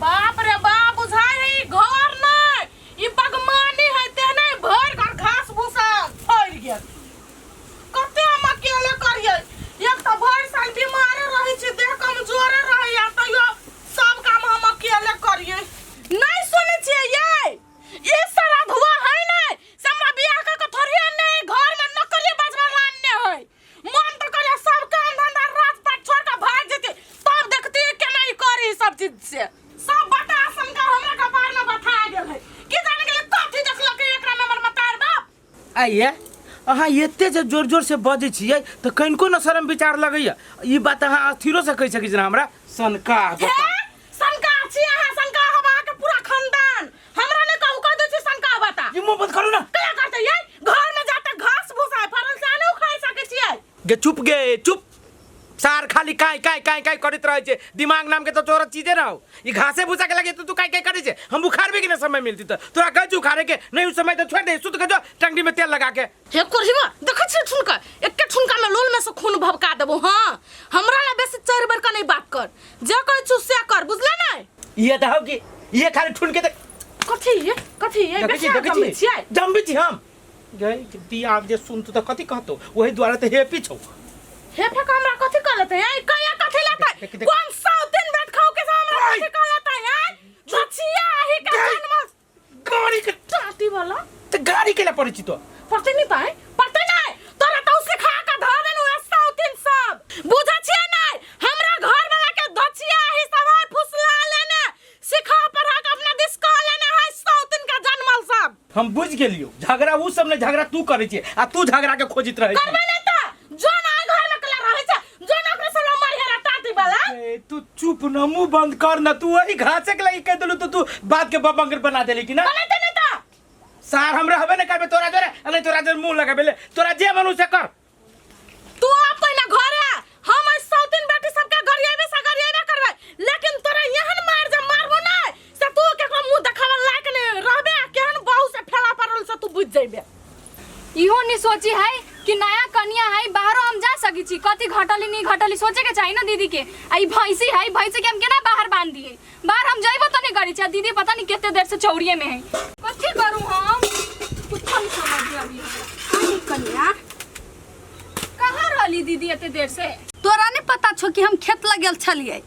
बाप रे बाप बुझाई है ई घर नहीं ई बागवानी है ते नहीं भर घर घास भूसा फैल गेल कते हम अकेले करिए एक तो भर साल बीमार रही छी देह कमजोर रही या तो यो सब काम हम अकेले करिए नहीं सुने छिए ये सारा धुआ है नहीं हमरा बियाह का थोड़िया नहीं घर में नौकरी बजरा लाने है मन तो करे सब काम धंधा राजपाट छोड़ के भाग जेते तब देखती है केना ई करी सब चीज से सब बता संका हमरा कपार में बता गेल है कि जाने के लिए कथि देखलो के एकरा में हमर मतार बाप आइए अहाँ एते जे जोर जोर से बजे छियै तो कनको न शर्म विचार लगैया ई बात अहाँ अथिरो से कह सकै छी हमरा सनका बता सनका छी अहाँ सनका हवा के पूरा खानदान हमरा ने कहू कह दे छी सनका बता ये मुंह बंद करू ना क्या करते ये घर में जाते घास भूसा फरल से आने खाई सके छियै गे चुप सार खाली काय करत रहे छे दिमाग नाम के तो चोरत चीजे ना हो ई घासे भूसा के लगे तू काय करे छे हम बुखार भी के ना समय मिलती तो तोरा कह जू खारे के नहीं उस समय तो छोड़ दे सुत के जो टंगड़ी में तेल लगा के हे कोरहिवा देख छी ठुनका एक ठुनका में लोल में से खून भभका देबो हां हमरा ला बेसी 4 बार का नहीं बात कर जे कह छु से कर बुझले नहीं ये दहो कि ये खाली ठुन के कथि ये बेसी जम्बी छी हम गई दी आप जे सुन तो कथि कहतो वही द्वारा तो हे पीछो हे फेक हमरा कथि कहलते है कया कथि लेते कौन सा दिन बैठ खाओ के हमरा कथि कहलते है झचिया ही का जन्म गाड़ी के टाटी वाला तो गाड़ी के ला परिचित तो पड़ते नहीं तोरा तो सिखा का धरे नु ऐसा दिन सब बुझा छिए नहीं हमरा घर वाला के धचिया ही सवार फुसला लेने सिखा पढ़ा के अपना दिस कह लेने है सौतिन का जन्मल सब हम बुझ गेलियो झगड़ा उ सब ने झगड़ा तू करे छे आ तू झगड़ा के खोजित रहे करबे नहीं त जो ना घर में कला रहे छे जो ना ओकरे से मार हेरा टाटी वाला तू चुप न मुंह बंद कर न तू वही घासे के लगी कह देलू तो तू बात के बबंगर बना देली कि ना बनते नहीं त सार हमरा हबे न करबे तोरा जोरे अने तोरा जोरे मुंह लगाबे तोरा जे मनु से कर तू अपन घर है हम सौतिन बेटी सबके गरियाबे से गरियाबे करबे लेकिन तोरा यहन मार जा मारबो ना से तू केकरो मुंह देखावे लायक ने रहबे केहन बहु से फैला पड़ल से तू बुझ जइबे इहो नहीं सोची है कि नया कन्या है बाहर हम जा सकी छी कथि घटली नहीं घटली सोचे के चाहिए ना दीदी के आई भैंसी है भैंसी के हम केना बाहर बांध दिए बाहर हम जाइबो तो नहीं करी छ दीदी पता नहीं कितने देर से चौड़िए में है कथि करूं हम कुछ नहीं समझ अभी आई कन्या कहां रहली दीदी इतने देर से तोरा नहीं पता छो कि हम खेत लगल छलिए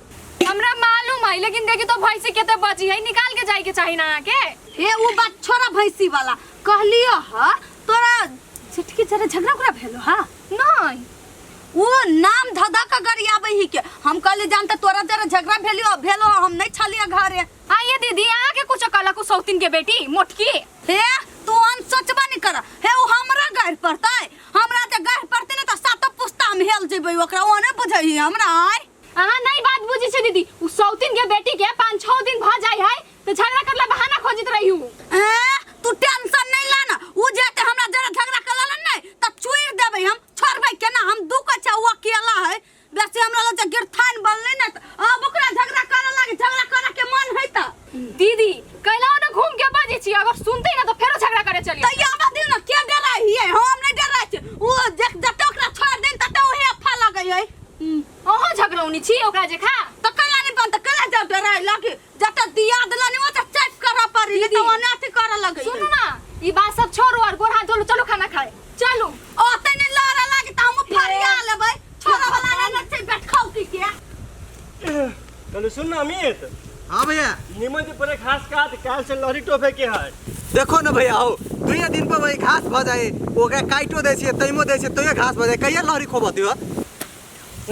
हमरा मालूम है लेकिन देखी तो भैंसी केते बची है निकाल के जाए के चाहिए ना के हे वो बात छोरा भैंसी वाला कहलियो ह तोरा चिटकी जरा झगड़ा कुरा भेलो हा नहीं वो नाम धदा का गरियाबे ही के हम कहले जानते तोरा जरा झगड़ा भेलो हम नहीं छलिए घरे आइए दीदी यहाँ के कुछ कला को सौतिन के बेटी मोटकी हे तू अन सोचबा नहीं कर हे वो हमरा गहर पड़तै हमरा त गहर पड़तै न त सातो पुस्ता में हेल जेबै ओकरा ओने बुझै हमरा आय अहाँ नहीं बात बुझी छे दीदी उ सौतिन के बेटी के 5-6 दिन भ जाय है तो झगड़ा करला बहाना खोजित रही हूं तू टेंशन नहीं लाना उ जेते हमरा जरा झगड़ा करला नहीं त चुइर देबै हम छोड़बै केना हम दू कछा वो अकेला है वैसे हमरा लग जे गिरथान बनले न अब ओकरा झगड़ा करे लागे झगड़ा करे के मन है त दीदी कैला न घूम के बाजी छी अगर सुनते ना तो फेरो झगड़ा करे चलिए त याबा दिन न के डराई है हम नहीं डराई छी उ जते ओकरा छोड़ दिन त ओहे अफा लगै है ओहो झगड़ौनी छी ओकरा जे खा तो कैला नहीं बन त कैला जा डराई लागे जते दिया दलानी वो त चेक करा पड़ी त ओने अथी करे लगे सुनो ना ई बात सब छोड़ो और गोर हाथ धोलो चलो खाना खाए चलो ओ तने लारा लागे त हम फरिया लेबै छोरा वाला ने से बैठ खाओ की के चलो सुन ना अमित हाँ भैया निमन जी पर घास काट काल से लहरी टोपे के है देखो ना भैया हो 2 दिन पर वही घास भ जाए ओकरा काइटो दै छियै तैमो दै छियै तैयो घास भ जाए कहिया लहरी खोबती हो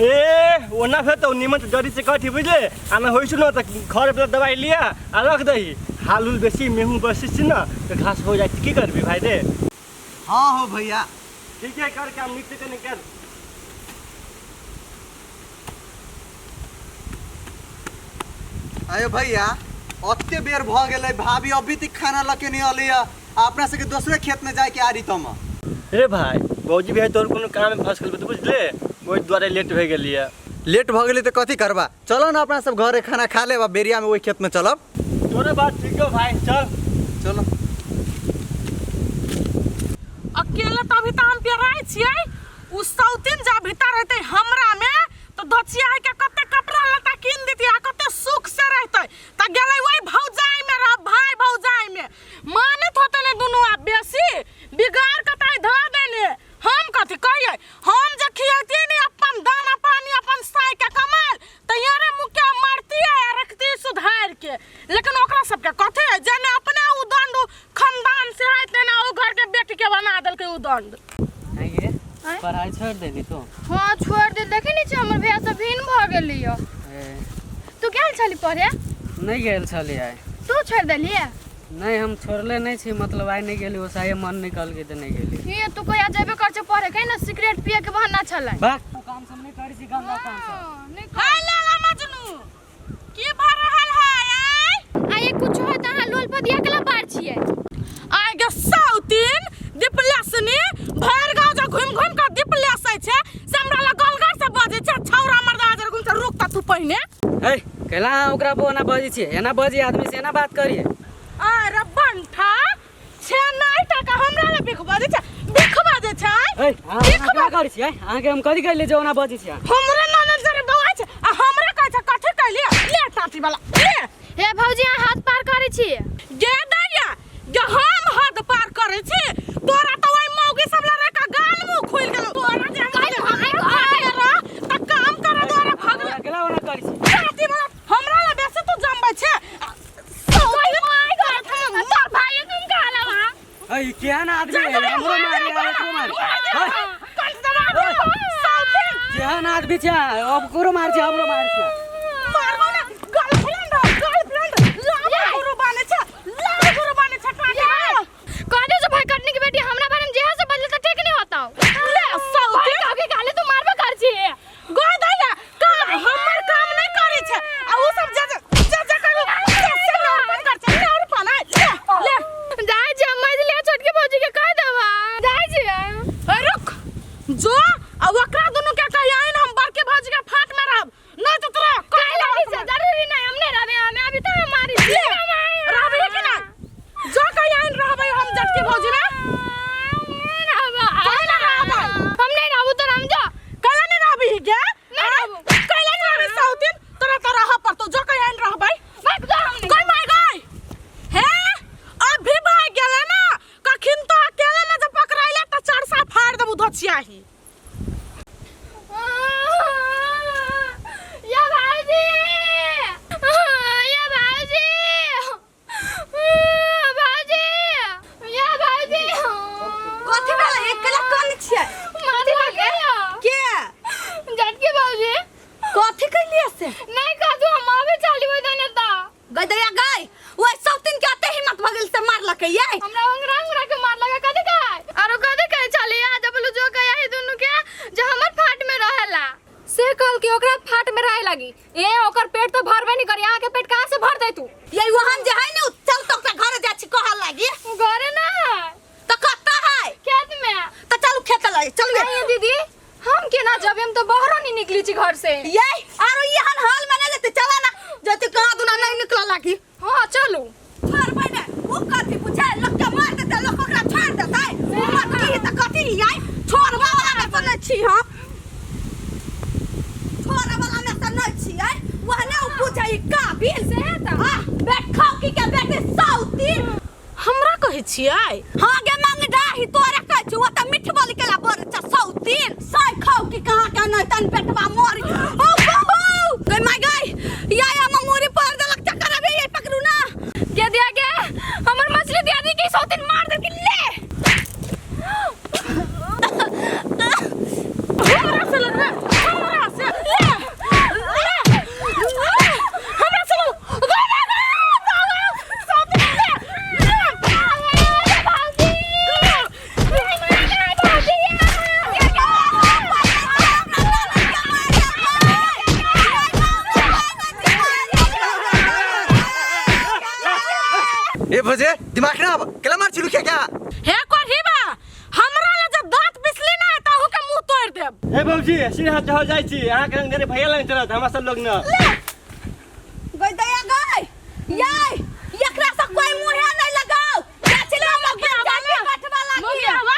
ए ओना फेर तो निमन जड़ी से कथी बुझले आना होई सुनो त घर पे दवाई लिया आ रख दही हालुल बेसी मेहू बसी छी ना तो घास हो जाए की करबी भाई रे हाँ हो भैया ठीक है कर काम मिट के निकल अरे भैया अत्ते बेर भ गेलै भाभी अभी तक खाना लके नहीं अलिया अपना से के दूसरे खेत में जाए के आरी तम रे भाई बौजी भाई तोर कोनो काम में फंस गेल तो बुझले ओइ द्वारा लेट हो गेलिए लेट भ गेलै त कथी करबा चलो ना अपना सब घरे खाना खा लेबा बेरिया में वही खेत में चलब तोरे बात ठीक है भाई चल चलो अकेले तो अभी तो हम पेराई छियै उ सौतिन जा भीतर रहते हमरा में तो धचिया के कते कपड़ा लता कीन देती आ कते सुख से रहते त गेलै सबके कथे है जने अपने उ दंड खानदान से है तेना ओ घर के बेटी के बना देल के उ दंड। आइए पढ़ाई छोड़ देली तो। हाँ छोड़ दे, देखे नीचे हमर भैया सब भिन भ गेलियो। तू गेल छली पढ़े? नहीं गेल छली आइ। तू छोड़ देलिए? नहीं हम छोड़ले नहीं छी, मतलब आइ नहीं गेली, ओसाए मन निकल के तो नहीं गेली। ये तू कोई जेबे कर छ पढ़े कहीं ना सिगरेट पिए के बहाना छले। बा काम सब नहीं करी छी, गंदा काम सब। हाय लाला मजनू की भर रहल है आइ कुछ है त हां लोल पर दिया केला बार छिए। आइ गे साउतीन दिपलासनी भर गांव जा घुम घुम के दिपलासै छे से हमरा ला गलगर से बजे छे छौरा मर्दा जर गुन से रुकता तू पहिने। ए केला ओकरा बो ना बजी छी, एना बजी आदमी से एना बात करिए। अरे बंठा छे नहीं टका हमरा ला बिख बजे छे, बिख बजे छे। ए हां का करी छी? आके हम कदी कहले जो ना बजी छी। हमरा ननद जरे बौआ छे आ हमरा कहै छे कथि कहलिए ले टाटी वाला ले। हे भौजी यहाँ हाथ पार करे छी। गे दैया गे हम हद पार करे छी, तोरा तो ओइ मौगी सब ला का गाल मुंह खुल गेलो। तोरा जे त काम करे तोरा भगले केला ओना करी छी। टाटी वाला हमरा ला बेसे तू जम्बै छे। मार भाई तुम काला वहां ए केहन आदमी है, हमरो मारी एकरो मारी। कल दबा साउथन केहन आदमी छै, अब करो मार छै, हमरो मार छै। मारबो ना गर्लफ्रेंड लाभ गुरु बने छे, लाभ गुरु बने छे टाटी। कहदे जो भाई कटने की बेटी हमरा बारे में जेहा से बदले त ठीक नहीं होता। ले साउथन काके काले तू मारबे कर छी। गोय दैया काम हमर काम नहीं करे छे आ उ सब जे करू से नौपन कर छे और पाना ले जाय जे मजलिया छोटके भौजी के कह देबा। जाय जे रुक जो आ ओकरा दुनु के कहियन हम बड़के भौजी के फाट में रहब नहीं तो तोरा काहे लागी से जरूरी नहीं हमने रहबे, हमें अभी तो हमारी रहबे कि ना जो कहियन रहबे हम जटके भौजी ना हम नहीं रहबू तो हम जा कला नहीं रहबी गे नहीं रहबू। कला नहीं रहबी साउथिन तोरा तो रह पर तो जो कहियन रहबे भाग जा हम कोई मार गई हे अभी भाग गेले ना कखिन तो अकेले में जब पकड़ाइले त चरसा फाड़ देबू धोचियाही। या भाजी या भाजी भाजी या भाजी कथि भेलै एकला कोन छियै? माथी लगे के झटके भाजी कथि कइलिए से? नहीं का तू हम अभी चाली हो देने ता गदैया गई ओइ सौतिन के अते हिम्मत भगल से मारलकै ये। हमरा अंगरा के मार लगा कदे काय आरो कदे काय चाली आ जब जो कया है दोनों के जो हमर फाट में रहेला से कल के ओकरा फाट में रहे लगी। ए ओकर पेट तो भरबे नहीं करी, आके पेट कहां से भर दे तू? ये वहन जे है ने चल तो ओकरा घरे जा छी कहल लागी घरे ना है तो कत्ता है खेत में। तो चल खेत ले चल नहीं दीदी हम के ना जब हम तो बाहर नहीं निकली छी घर से। ये आरो यहन हाल में लेते चला ना जति कहां दुना नहीं निकल लागी। हां चलो छोड़ बने वो कथि पूछे लोग के मार देते लोग ओकरा छोड़ देते मत की त कथि आई छोड़वा वाला में तो नहीं छी हम छोड़ा वाला में तो नहीं छी आई वहने उ पूछे ई काबिल से है त हां बैठ खाओ की के बेटे साउती हमरा कहै छियै हां गे मांग डाही तोरा कहै छी ओ त मिठ बोल केला बर छ साउती साइ खाओ की कहां का नहीं तन पेटवा मोरी ओ बाबू गई माय गई या ममूरी पर देलक चक्कर अबे ये पकड़ू ना के दिया के हमर मछली दिया दी की सौतिन मार दे के ले हमरा से लग हमरा से ले हमरा से ए भजे दिमाग ना केला मार छिलू क्या हे कोठी बा हमरा ला जब दांत पिसली ना ताहू के मुंह तोड़ देब। ए बाबूजी सीधा चढ़ जाइ छी, अहाँ के रंग भैया लग चलत हमरा सब लोग न। गई दया गई याय एकरा से कोई मुंह नहीं लगाओ चलो हम जाके बैठवा लागी मोगिया बा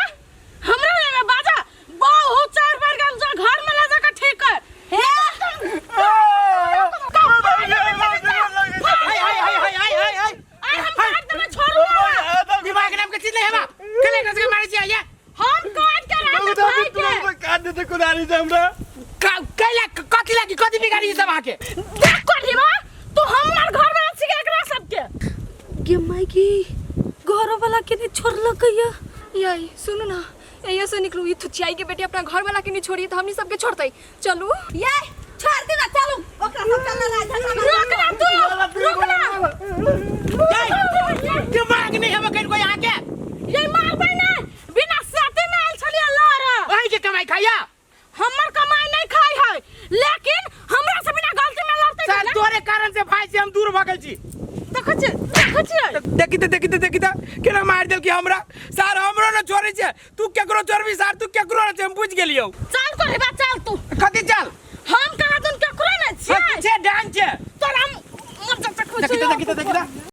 हमरा ले बाजा बहुत चार बार गल जा घर में ले जाकर ठीक कर हे आई हम काट देबे छोड़ू ना दिमाग नाम के चीज नहीं है बा कले कस के मारे छी आया हम काट के रख भाई के काट देते कुदारी से हमरा कैला कथि लागी कथि बिगाड़ी सब आके देख कोठी बा तू हमर घर में रख के एकरा सब के गे माइकी घर वाला के नहीं छोड़ल कहिया यही सुनो ना यही से निकलू ई थुचियाई के बेटे अपना घर वाला के नहीं छोड़ी तो हमनी सबके छोड़तई चलू ये छोड़ दे ना चलू ओकरा सब चल रहा दिमाग नहीं है कोई आके ये मार बहना बिना साथे में आइल छलिया लड़ वही के कमाई खाया हमर कमाई नहीं खाई है लेकिन हमरा से बिना गलती में लड़ते सर तोरे कारण से भाई से हम दूर भागल छी देखी त केना मार देल कि हमरा सर हमरो न छोड़े छै तू केकरो छोड़बी सर तू केकरो न हम बुझ गेलियो चल तो हेबा चल तू कथि चल हम कहा तुम केकरो न छी छे डांस छे तोरा हम मत देखी त